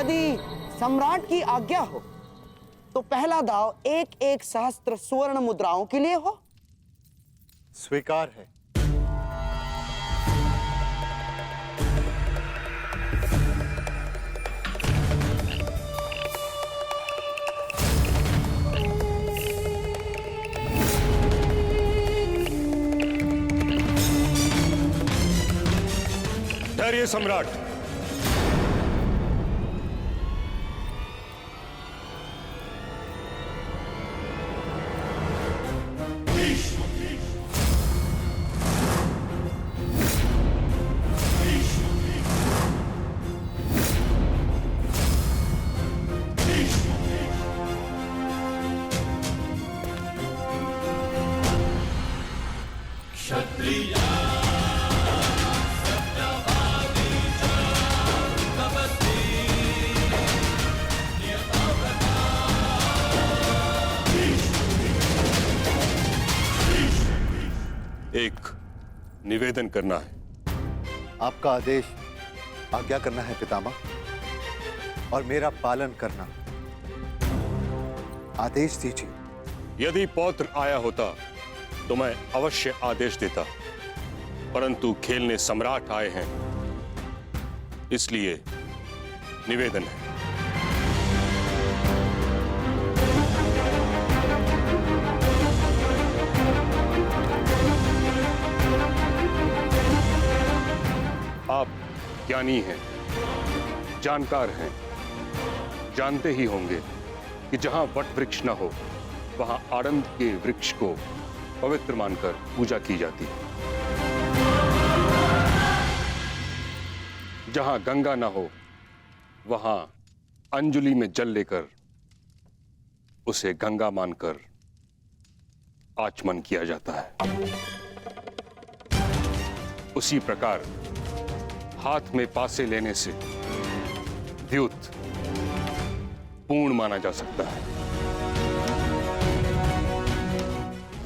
यदि सम्राट की आज्ञा हो तो पहला दाव 1-1 सहस्त्र सुवर्ण मुद्राओं के लिए हो। स्वीकार है। ठहरिए सम्राट। एक निवेदन करना है। आपका आदेश आज्ञा करना है पितामह, और मेरा पालन करना। आदेश दीजिए। यदि पौत्र आया होता तो मैं अवश्य आदेश देता, परंतु खेलने सम्राट आए हैं, इसलिए निवेदन है। आप ज्ञानी हैं, जानकार हैं, जानते ही होंगे कि जहां वट वृक्ष न हो वहां आनंद के वृक्ष को पवित्र मानकर पूजा की जाती है। जहां गंगा न हो वहां अंजलि में जल लेकर उसे गंगा मानकर आचमन किया जाता है। उसी प्रकार हाथ में पासे लेने से द्यूत पूर्ण माना जा सकता है।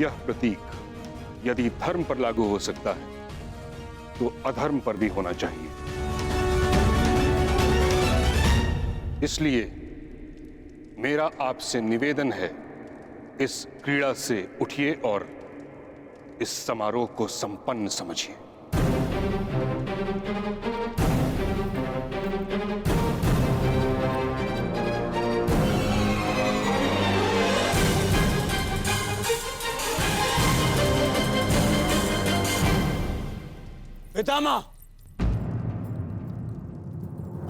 यह प्रतीक यदि धर्म पर लागू हो सकता है तो अधर्म पर भी होना चाहिए। इसलिए मेरा आपसे निवेदन है, इस क्रीड़ा से उठिए और इस समारोह को संपन्न समझिए। पितामह,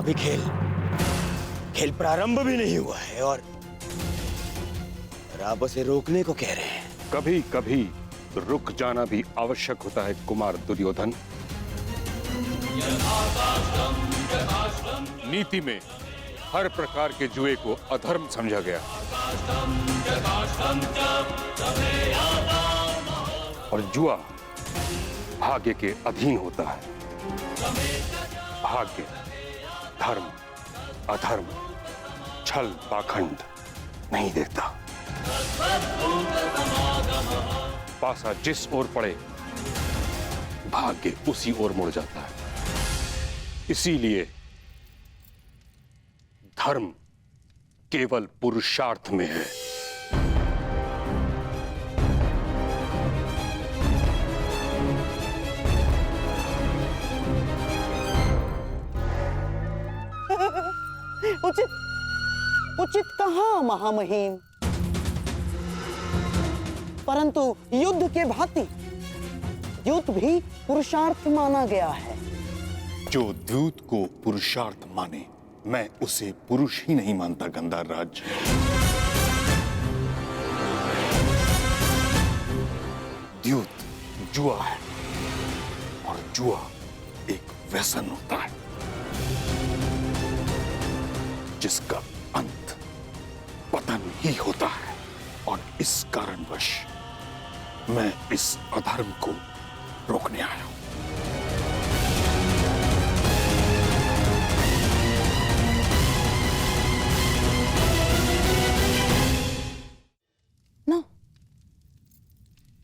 अभी खेल प्रारंभ भी नहीं हुआ है और आप उसे रोकने को कह रहे हैं। कभी कभी रुक जाना भी आवश्यक होता है कुमार दुर्योधन। नीति में हर प्रकार के जुए को अधर्म समझा गया और जुआ भाग्य के अधीन होता है। भाग्य, धर्म, अधर्म, छल, पाखंड नहीं देखता। पासा जिस ओर पड़े भाग्य उसी ओर मुड़ जाता है। इसीलिए धर्म केवल पुरुषार्थ में है। उचित कहां महामहिम, परंतु युद्ध के भांति युद्ध भी पुरुषार्थ माना गया है। जो द्यूत को पुरुषार्थ माने, मैं उसे पुरुष ही नहीं मानता गंधार राज। द्यूत जुआ है और जुआ एक व्यसन होता है जिसका अंत पतन ही होता है। और इस कारणवश मैं इस अधर्म को रोकने आया हूं।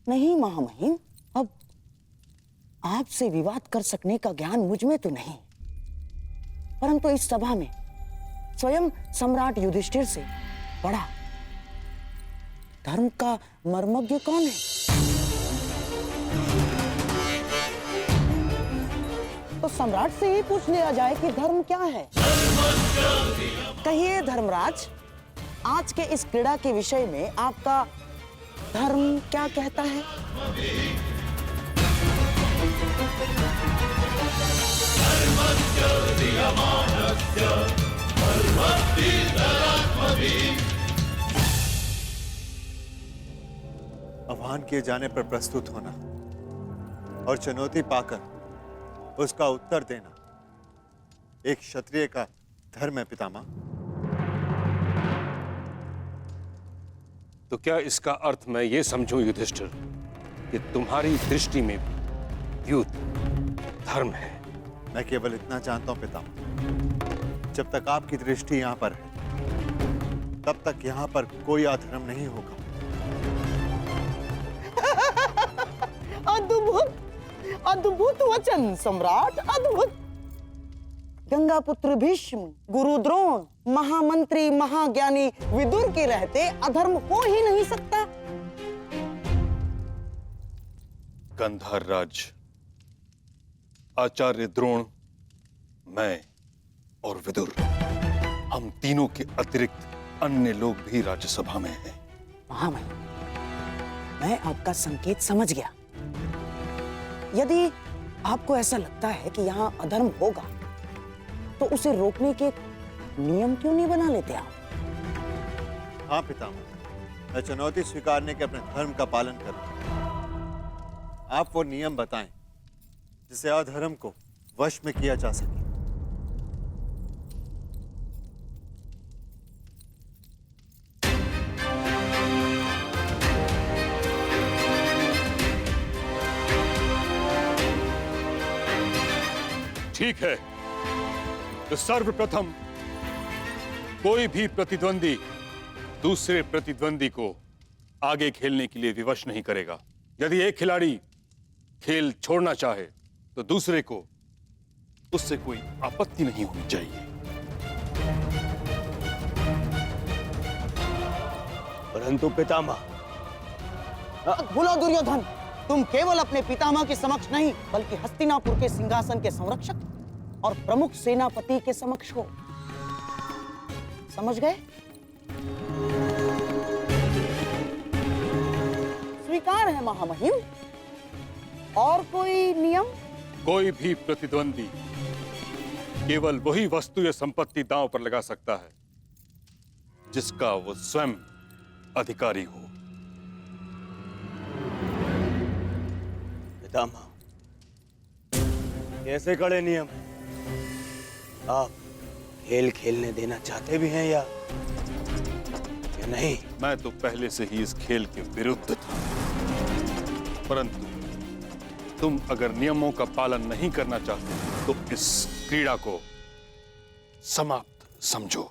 नहीं महामहिम, अब आपसे विवाद कर सकने का ज्ञान मुझ में तो नहीं, परंतु इस सभा में स्वयं सम्राट युधिष्ठिर से बड़ा धर्म का मर्मज्ञ कौन है? तो सम्राट से ही पूछ लिया जाए कि धर्म क्या है। कहिए धर्मराज, आज के इस क्रीड़ा के विषय में आपका धर्म क्या कहता है? आह्वान किए जाने पर प्रस्तुत होना और चुनौती पाकर उसका उत्तर देना एक क्षत्रिय का धर्म है पितामह। तो क्या इसका अर्थ मैं ये समझूं युधिष्ठिर कि तुम्हारी दृष्टि में युद्ध धर्म है? मैं केवल इतना जानता हूं पितामह, जब तक आपकी दृष्टि यहां पर है तब तक यहां पर कोई अधर्म नहीं होगा। अद्भुत अद्भुत वचन सम्राट, अद्भुत। गंगा पुत्र भीष्म, गुरु द्रोण, महामंत्री महाज्ञानी विदुर के रहते अधर्म हो ही नहीं सकता। गांधार राज, आचार्य द्रोण, मैं और विदुर, हम तीनों के अतिरिक्त अन्य लोग भी राज्यसभा में हैं। महामहिम, मैं आपका संकेत समझ गया। यदि आपको ऐसा लगता है कि यहाँ अधर्म होगा, तो उसे रोकने के नियम क्यों नहीं बना लेते आप? हाँ पितामह, मैं चुनौती स्वीकारने के अपने धर्म का पालन करूं। आप वो नियम बताएं जिसे अधर्म को वश में किया जा सके। ठीक है, तो सर्वप्रथम कोई भी प्रतिद्वंदी दूसरे प्रतिद्वंदी को आगे खेलने के लिए विवश नहीं करेगा। यदि एक खिलाड़ी खेल छोड़ना चाहे तो दूसरे को उससे कोई आपत्ति नहीं होनी चाहिए। परंतु पितामह, बोलो दुर्योधन, तुम केवल अपने पितामह के समक्ष नहीं बल्कि हस्तिनापुर के सिंहासन के संरक्षक और प्रमुख सेनापति के समक्ष हो। समझ गए? स्वीकार है महामहिम। और कोई नियम? कोई भी प्रतिद्वंदी केवल वही वस्तु या संपत्ति दांव पर लगा सकता है जिसका वो स्वयं अधिकारी हो। पितामह, कैसे कड़े नियम हैं? आप खेल खेलने देना चाहते भी हैं या नहीं? मैं तो पहले से ही इस खेल के विरुद्ध था, परंतु तुम अगर नियमों का पालन नहीं करना चाहते तो इस क्रीड़ा को समाप्त समझो।